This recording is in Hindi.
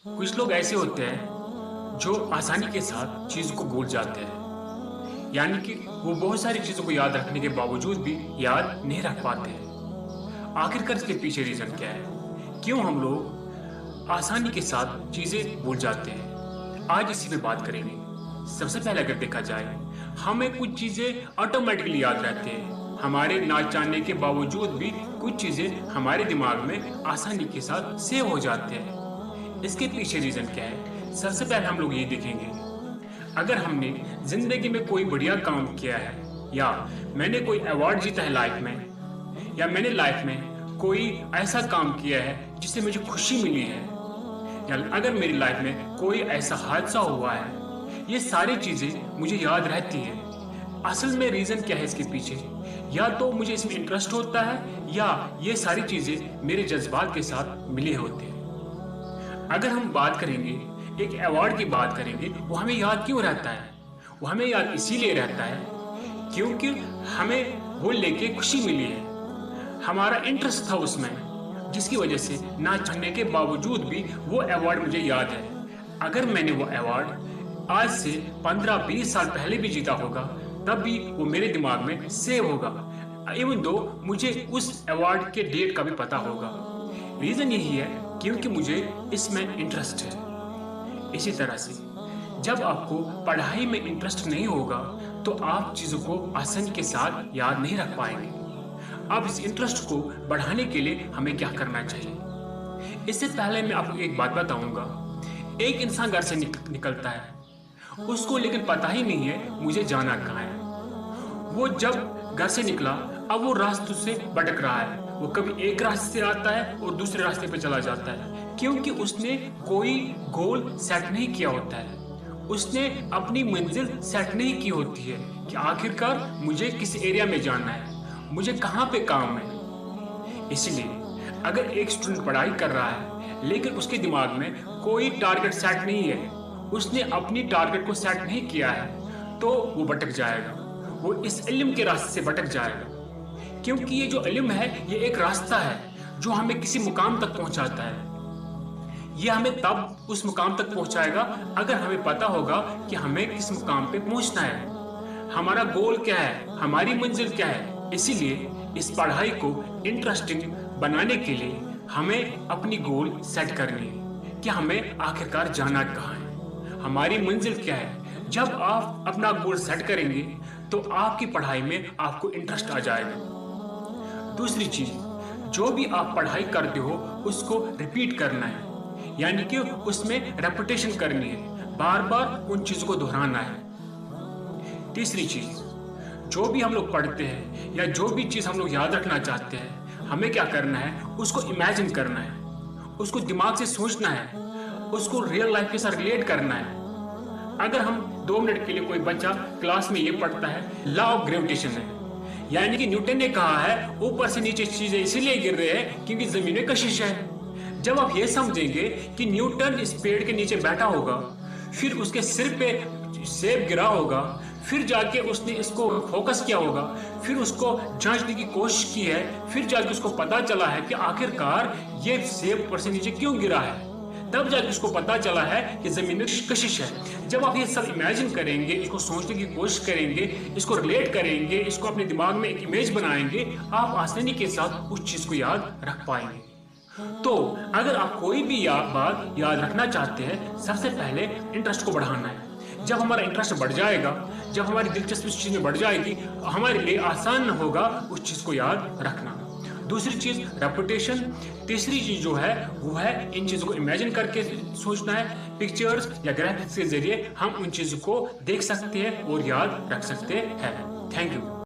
कुछ लोग ऐसे होते हैं जो आसानी के साथ चीज को भूल जाते हैं, यानी कि वो बहुत सारी चीजों को याद रखने के बावजूद भी याद नहीं रख पाते हैं। आखिरकार इसके पीछे रीजन क्या है? क्यों हम लोग आसानी के साथ चीजें भूल जाते हैं? आज इसी पे बात करेंगे। सबसे पहले अगर देखा जाए, हमें कुछ चीजें ऑटोमेटिकली याद रहते हैं। हमारे ना चाहने के बावजूद भी कुछ चीजें हमारे दिमाग में आसानी के साथ सेव हो जाते हैं। इसके पीछे रीजन क्या है? सबसे पहले हम लोग ये देखेंगे, अगर हमने जिंदगी में कोई बढ़िया काम किया है, या मैंने कोई अवार्ड जीता है लाइफ में, या मैंने लाइफ में कोई ऐसा काम किया है जिससे मुझे खुशी मिली है, या अगर मेरी लाइफ में कोई ऐसा हादसा हुआ है, ये सारी चीजें मुझे याद रहती है। असल में रीजन क्या है इसके पीछे? या तो मुझे इसमें इंटरेस्ट होता है, या ये सारी चीजें मेरे जज्बात के साथ मिले होते हैं। अगर हम बात करेंगे, एक अवार्ड की बात करेंगे, वो हमें याद क्यों रहता है? वो हमें याद इसीलिए रहता है क्योंकि हमें वो लेके खुशी मिली है, हमारा इंटरेस्ट था उसमें, जिसकी वजह से ना चाहने के बावजूद भी वो अवार्ड मुझे याद है। अगर मैंने वो अवार्ड आज से 15-20 साल पहले भी जीता होगा, तब भी वो मेरे दिमाग में सेव होगा, इवन दो मुझे उस अवार्ड के डेट का भी पता होगा। रीजन यही है क्योंकि मुझे इसमें इंटरेस्ट है। इसी तरह से जब आपको पढ़ाई में इंटरेस्ट नहीं होगा, तो आप चीजों को आसानी के साथ याद नहीं रख पाएंगे। अब इस इंटरेस्ट को बढ़ाने के लिए हमें क्या करना चाहिए? इससे पहले मैं आपको एक बात बताऊंगा। एक इंसान घर से निकलता है, उसको लेकिन पता ही नहीं है मुझे जाना कहाँ है। वो जब घर से निकला, अब वो रास्ते से भटक रहा है। वो कभी एक रास्ते से आता है और दूसरे रास्ते पे चला जाता है, क्योंकि उसने कोई गोल सेट नहीं किया होता है। उसने अपनी मंजिल सेट नहीं की होती है कि आखिरकार मुझे किस एरिया में जाना है, मुझे कहाँ पे काम है। इसलिए अगर एक स्टूडेंट पढ़ाई कर रहा है लेकिन उसके दिमाग में कोई टारगेट सेट नहीं है, उसने अपनी टारगेट को सेट नहीं किया है, तो वो भटक जाएगा। वो इस इल्म के रास्ते से भटक जाएगा, क्योंकि ये जो इल्म है, ये एक रास्ता है जो हमें किसी मुकाम तक पहुंचाता है। ये हमें तब उस मुकाम तक पहुंचाएगा अगर हमें पता होगा कि हमें किस मुकाम पे पहुंचना है, हमारा गोल क्या है, हमारी मंजिल क्या है। इसीलिए इस पढ़ाई को इंटरेस्टिंग बनाने के लिए हमें अपनी गोल सेट करनी है कि हमें आखिरकार जाना कहाँ है, हमारी मंजिल क्या है। जब आप अपना गोल सेट करेंगे तो आपकी पढ़ाई में आपको इंटरेस्ट आ जाएगा। दूसरी चीज, जो भी आप पढ़ाई करते हो उसको रिपीट करना है, यानी कि उसमें रेपिटेशन करनी है, बार बार उन चीजों को दोहराना है। तीसरी चीज, जो भी हम लोग पढ़ते हैं या जो भी चीज हम लोग याद रखना चाहते हैं, हमें क्या करना है, उसको इमेजिन करना है, उसको दिमाग से सोचना है, उसको रियल लाइफ के साथ रिलेट करना है। अगर हम 2 मिनट के लिए, कोई बच्चा क्लास में ये पढ़ता है लॉ ऑफ ग्रेविटेशन है, यानी कि न्यूटन ने कहा है ऊपर से नीचे चीजें इसीलिए गिर रहे हैं क्योंकि जमीन में कशिश है। जब आप ये समझेंगे कि न्यूटन इस पेड़ के नीचे बैठा होगा, फिर उसके सिर पे सेब गिरा होगा, फिर जाके उसने इसको फोकस किया होगा, फिर उसको जांचने की कोशिश की है, फिर जाके उसको पता चला है कि आखिरकार ये सेब ऊपर से नीचे क्यों गिरा है, तब जाके उसको पता चला है कि जमीन में कशिश है। जब आप ये सब इमेजिन करेंगे, इसको सोचने की कोशिश करेंगे, इसको रिलेट करेंगे, इसको अपने दिमाग में एक इमेज बनाएंगे, आप आसानी के साथ उस चीज को याद रख पाएंगे। तो अगर आप कोई भी बात याद रखना चाहते हैं, सबसे पहले इंटरेस्ट को बढ़ाना है। जब हमारा इंटरेस्ट बढ़ जाएगा, जब हमारी दिलचस्पी उस चीज में बढ़ जाएगी, हमारे लिए आसान होगा उस चीज को याद रखना। दूसरी चीज रेपुटेशन। तीसरी चीज जो है वो है इन चीजों को इमेजिन करके सोचना है। पिक्चर्स या ग्राफिक्स के जरिए हम उन चीजों को देख सकते हैं और याद रख सकते हैं। Thank you.